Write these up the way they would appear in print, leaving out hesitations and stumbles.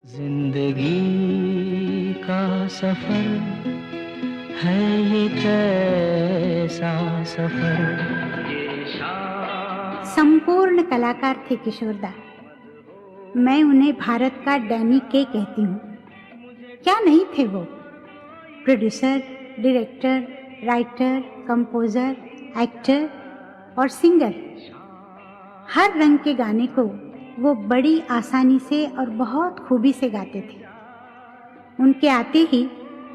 जिंदगी का सफर है ये कैसा सफर। संपूर्ण कलाकार थे किशोरदा। मैं उन्हें भारत का डैनी के कहती हूँ। क्या नहीं थे वो? Producer, director, writer, composer, actor और सिंगर। हर रंग के गाने को वो बड़ी आसानी से और बहुत खूबी से गाते थे। उनके आते ही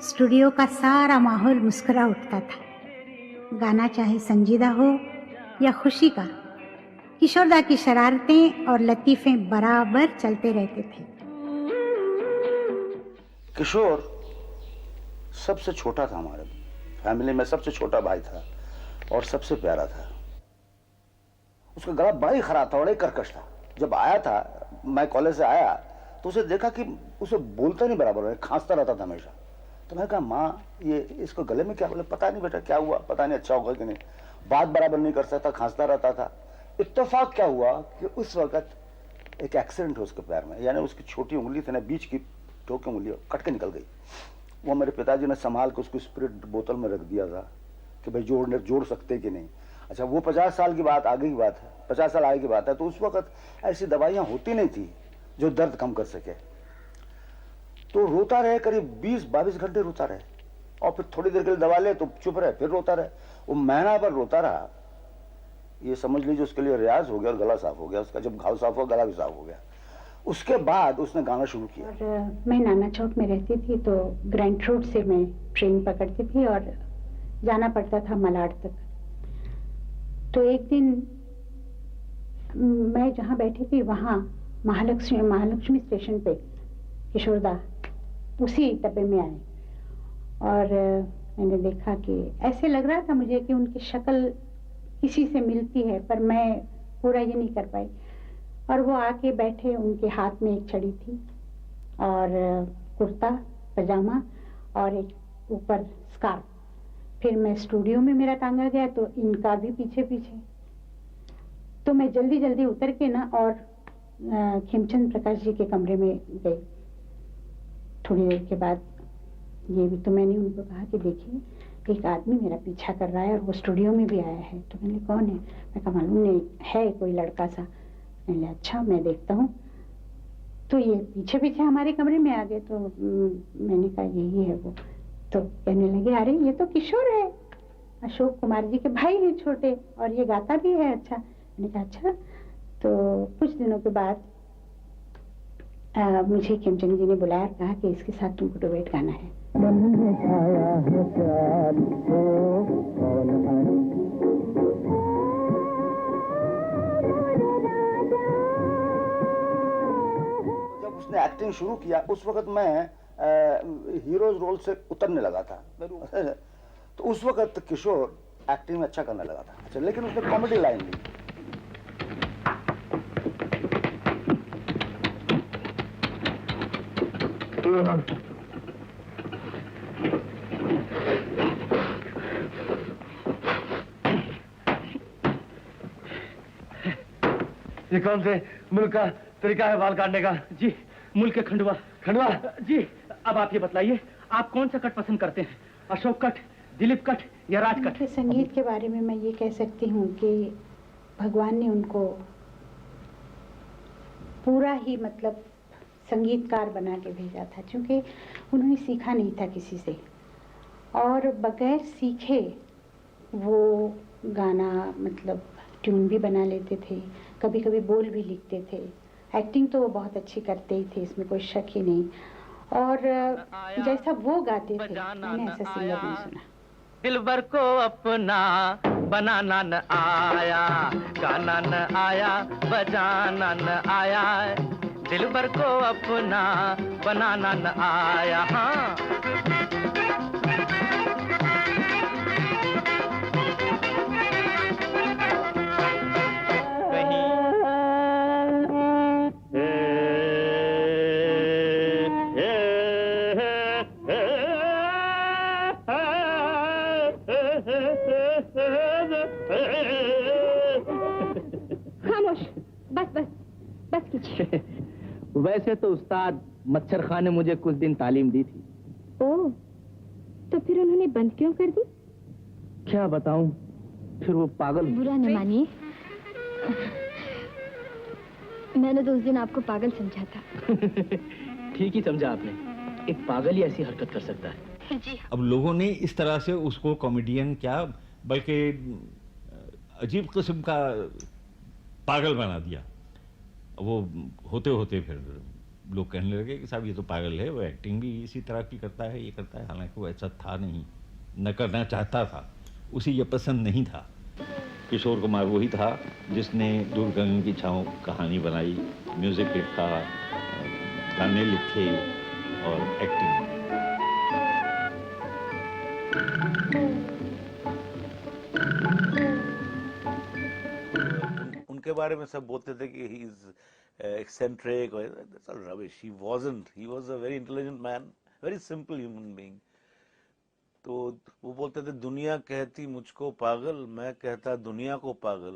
स्टूडियो का सारा माहौल मुस्कुरा उठता था। गाना चाहे संजीदा हो या खुशी का, किशोरदा की शरारतें और लतीफ़े बराबर चलते रहते थे। किशोर सबसे छोटा था, हमारे फैमिली में सबसे छोटा भाई था और सबसे प्यारा था। उसका गला बड़ा ही खराब था, बड़ा ही कर्कश था। जब आया था, मैं कॉलेज से आया तो उसे देखा कि उसे बोलता नहीं बराबर है, खांसता रहता था हमेशा। तो मैं कहा, माँ ये इसको गले में क्या? बोले पता नहीं बेटा क्या हुआ, पता नहीं अच्छा होगा कि नहीं। बात बराबर नहीं कर सकता, खांसता रहता था। इत्तेफाक क्या हुआ कि उस वक्त एक एक्सीडेंट हुआ उसके पैर में, यानी उसकी छोटी उंगली थी ना, बीच की ठोकी उंगली कट के निकल गई। वो मेरे पिताजी ने संभाल के उसको स्पिरिट बोतल में रख दिया था कि भाई जोड़ सकते कि नहीं। अच्छा, वो 50 साल की बात आगे की बात है, 50 साल आगे की बात है। तो उस वक्त ऐसी दवाइयां होती नहीं थी जो दर्द कम कर सके। तो रोता रहे, करीब 20-22 घंटे रोता रहे, और फिर थोड़ी देर के लिए दवा ले तो चुप रहे, फिर रोता रहे। वो महीना भर रोता रहा। ये समझ लीजिए उसके लिए रियाज हो गया और गला साफ हो गया उसका। जब घाव साफ हुआ, गला भी साफ हो गया। उसके बाद उसने गाना शुरू किया। और मैं नाना चौक में रहती थी, तो ग्रैंड रोड से मैं ट्रेन पकड़ती थी और जाना पड़ता था मलाड तक। तो एक दिन मैं जहाँ बैठी थी वहाँ महालक्ष्मी स्टेशन पे किशोरदा उसी डब्बे में आए, और मैंने देखा कि ऐसे लग रहा था मुझे कि उनकी शक्ल किसी से मिलती है, पर मैं पूरा ये नहीं कर पाई। और वो आके बैठे, उनके हाथ में एक छड़ी थी और कुर्ता पजामा और एक ऊपर स्कार्फ। फिर मैं स्टूडियो में, मेरा टांगा गया तो इनका भी पीछे पीछे। तो मैं जल्दी जल्दी उतर के ना और खेमचंद प्रकाश जी के कमरे में गई। थोड़ी देर के बाद ये भी, तो मैंने उनको कहा कि देखिए एक आदमी मेरा पीछा कर रहा है और वो स्टूडियो में भी आया है। तो मैंने, कौन है? मैं कहा मालूम नहीं है, कोई लड़का सा। मैंने, अच्छा मैं देखता हूँ। तो ये पीछे पीछे हमारे कमरे में आ गए। तो मैंने कहा यही है वो। तो कहने लगे, अरे ये तो किशोर है, अशोक कुमार जी के भाई हैं छोटे, और ये गाता भी है अच्छा। मैंने कहा अच्छा। तो कुछ दिनों के बाद मुझे खेमचंद जी ने बुलाया और कहा कि इसके साथ तुमको डुएट गाना है। जब उसने एक्टिंग शुरू किया उस वक्त मैं हीरोज रोल से उतरने लगा था। तो उस वक्त किशोर एक्टिंग में अच्छा करने लगा था। अच्छा, लेकिन उसने कॉमेडी लाइन ली। ये कौन से मुल्क का तरीका है बाल काटने का? जी, मुल्क के खंडवा। खंडवा? जी, अब आप ये बतलाइए, आप कौन सा कट पसंद करते हैं? अशोक कट, दिलीप कट या राज कट? संगीत के बारे में मैं ये कह सकती हूँ कि भगवान ने उनको पूरा ही मतलब संगीतकार बना के भेजा था, क्योंकि उन्होंने सीखा नहीं था किसी से, और बगैर सीखे वो गाना मतलब ट्यून भी बना लेते थे, कभी कभी बोल भी लिखते थे। एक्टिंग तो वो बहुत अच्छी करते ही थे, इसमें कोई शक ही नहीं। और जैसा वो गाते थे, मैंने ऐसा सिंगर नहीं सुना। दिलबर को अपना बनाना न आया, गाना न आया, बजाना न आया। दिलबर को अपना बनाना न आया। हाँ, खामोश, बस बस बस कीजिए। वैसे तो उस्ताद मच्छर खां ने मुझे कुछ दिन तालीम दी थी। ओह, तो फिर उन्होंने बंद क्यों कर दी? क्या बताऊं, फिर वो पागल। बुरा न मानिए, मैंने तो उस दिन आपको पागल समझा था। ठीक ही समझा आपने, एक पागल ही ऐसी हरकत कर सकता है। जी हाँ। अब लोगों ने इस तरह से उसको कॉमेडियन क्या बल्कि अजीब किस्म का पागल बना दिया। वो होते होते फिर लोग कहने लगे कि साहब ये तो पागल है, वो एक्टिंग भी इसी तरह की करता है, ये करता है। हालांकि वो ऐसा था नहीं, न करना चाहता था, उसे ये पसंद नहीं था। किशोर कुमार वही था जिसने दूर गगन की छाँव कहानी बनाई, म्यूजिक लिखा, गाने लिखे और एक्टिंग। उनके बारे में सब बोलते थे कि he is eccentric or that's all rubbish. He wasn't. He was a very intelligent man, very simple human being. तो वो बोलते थे दुनिया कहती मुझको पागल, मैं कहता दुनिया को पागल।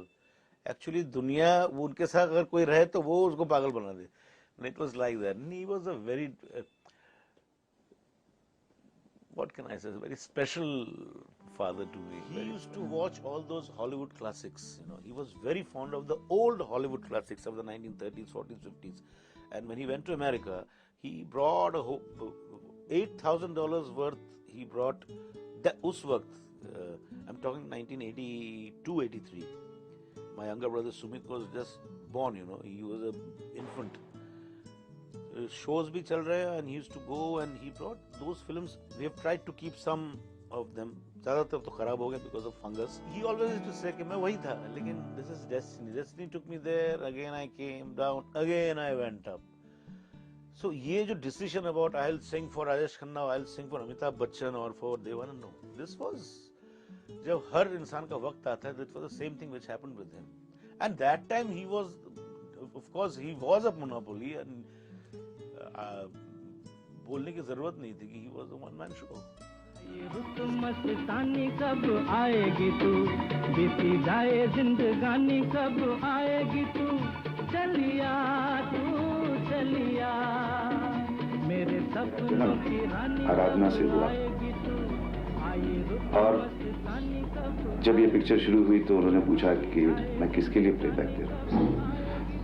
एक्चुअली दुनिया वो उनके साथ अगर कोई रहे तो वो उसको पागल बना दे। It was like that. And he was a very what can I say? A very special father to me. He used to watch all those Hollywood classics. You know, he was very fond of the old Hollywood classics of the 1930s, 40s, 50s. And when he went to America, he brought $8,000 worth. He brought us waqt. I'm talking 1982, 83. My younger brother Sumit was just born. You know, he was an infant. Shows bhi chal rahe and he used to go and he brought those films. We have tried to keep some of them. ज़्यादातर तो खराब हो गया because of fungus. He always used to say कि मैं वही था, लेकिन this is destiny. Destiny took me there. Again I came down. Again I went up. So ये जो decision about I'll sing for Rajesh Khanna, I'll sing for Amitabh Bachchan or for Devanand, no. This was जब हर इंसान का वक्त आता है, that was the same thing which happened with him. And that time he was, of course, he was a monopoly and बोलने की जरूरत नहीं थी कि he was a one man show. ये रुत मस्तानी कब आएगी तू, बीती जाए जिंदगानी कब आएगी तू, चलिया मेरे सपनों की रानी आराधना से हुआ। आएगी तू, आई रुत और मस्तानी कब। जब ये पिक्चर शुरू हुई तो उन्होंने पूछा कि मैं किसके लिए प्लेबैक दे रहा हूँ,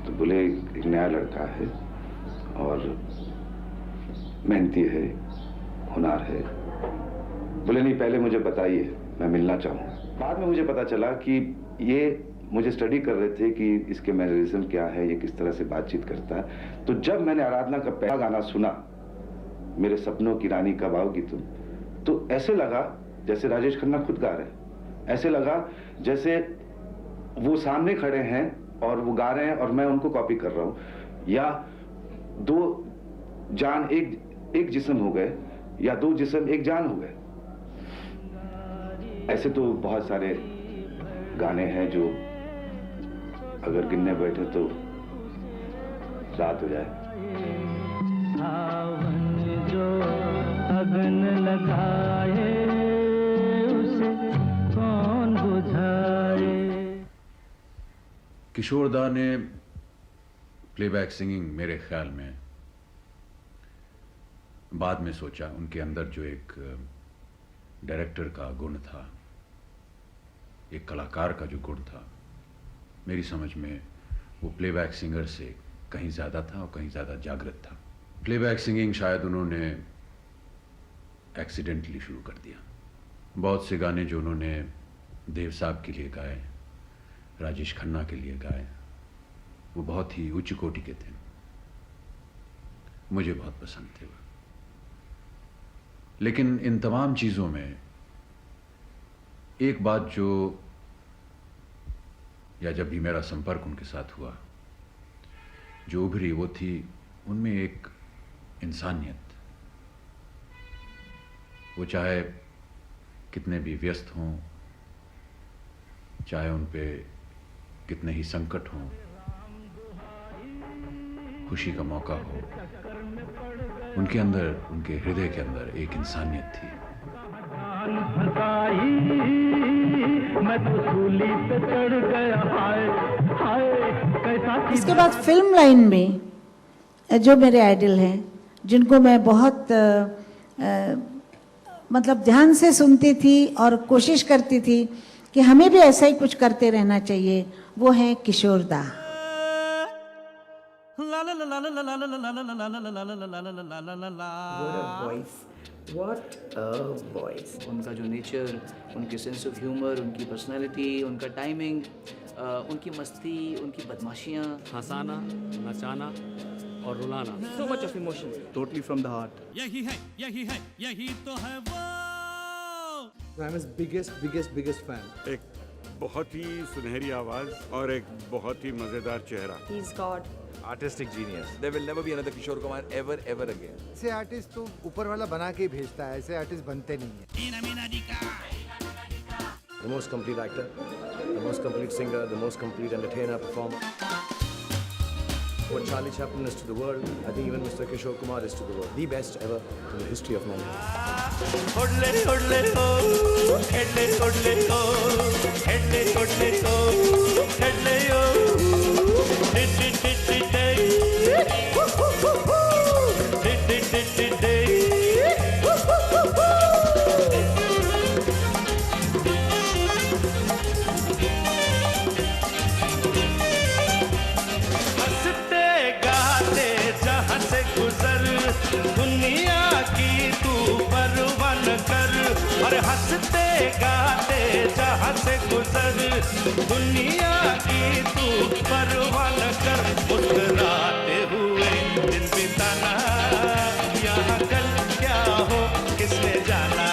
तो बोले एक नया लड़का है और मेहनती है, हुनर है। बोले नहीं, पहले मुझे बताइए, मैं मिलना चाहूँ। बाद में मुझे पता चला कि ये मुझे स्टडी कर रहे थे कि इसके मैनरिज्म क्या है, ये किस तरह से बातचीत करता है। तो जब मैंने आराधना का पहला गाना सुना, मेरे सपनों की रानी कब आओगी तुम, तो ऐसे लगा जैसे राजेश खन्ना खुद गा रहे हैं। ऐसे लगा जैसे वो सामने खड़े हैं और वो गा रहे हैं और मैं उनको कॉपी कर रहा हूँ, या दो जान एक जिस्म हो गए या दो जिस्म एक जान हो गए। ऐसे तो बहुत सारे गाने हैं जो अगर गिनने बैठे तो रात हो जाए। सावन जो अगन लगाए उसे कौन बुझाए। किशोर दा ने प्लेबैक सिंगिंग मेरे ख्याल में बाद में सोचा, उनके अंदर जो एक डायरेक्टर का गुण था, एक कलाकार का जो गुण था, मेरी समझ में वो प्लेबैक सिंगर से कहीं ज़्यादा था और कहीं ज़्यादा जागृत था। प्लेबैक सिंगिंग शायद उन्होंने एक्सीडेंटली शुरू कर दिया। बहुत से गाने जो उन्होंने देव साहब के लिए गाए, राजेश खन्ना के लिए गाए, वो बहुत ही उच्च कोटि के थे, मुझे बहुत पसंद थे वो। लेकिन इन तमाम चीज़ों में एक बात जो, या जब भी मेरा संपर्क उनके साथ हुआ, जो उभरी वो थी उनमें एक इंसानियत। वो चाहे कितने भी व्यस्त हों, चाहे उन पे कितने ही संकट हों, खुशी का मौका हो, उनके अंदर, उनके हृदय के अंदर एक इंसानियत थी। इसके बाद फिल्म लाइन में जो मेरे आइडल हैं, जिनको मैं बहुत मतलब ध्यान से सुनती थी और कोशिश करती थी कि हमें भी ऐसा ही कुछ करते रहना चाहिए, वो है किशोर दा। What a voice! उनका जो नेचर, उनके सेंस ऑफ ह्यूमर, उनकी पर्सनालिटी, उनका टाइमिंग, उनकी मस्ती, उनकी बदमाशियाँ, हंसाना, नचाना और रुलाना। so much of emotion, totally from the heart. यही है, यही तो है वो। I'm his biggest fan. एक बहुत ही सुनहरी आवाज और एक बहुत ही मजेदार चेहरा। He's God. Artistic genius. There will never be another Kishore Kumar ever again. ऐसे आर्टिस्ट तो ऊपर वाला बना के ही भेजता है, ऐसे आर्टिस्ट बनते नहीं हैं। The most complete actor, the most complete singer, the most complete entertainer, performer. What Charlie Chaplin is to the world, I think even Mr. Kishore Kumar is to the world. The best ever in the history of दुनिया की तू परवान कर, और हंसते गाते जहाँ से गुजर, दुनिया की तू परवान कर, मुस्कुराते हुए दिन बिताना, यहाँ कल क्या हो किसने जाना,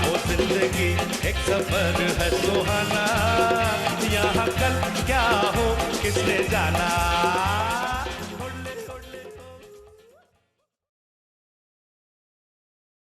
वो जिंदगी एक सफर है सुहाना, यहाँ कल क्या हो किसने जाना।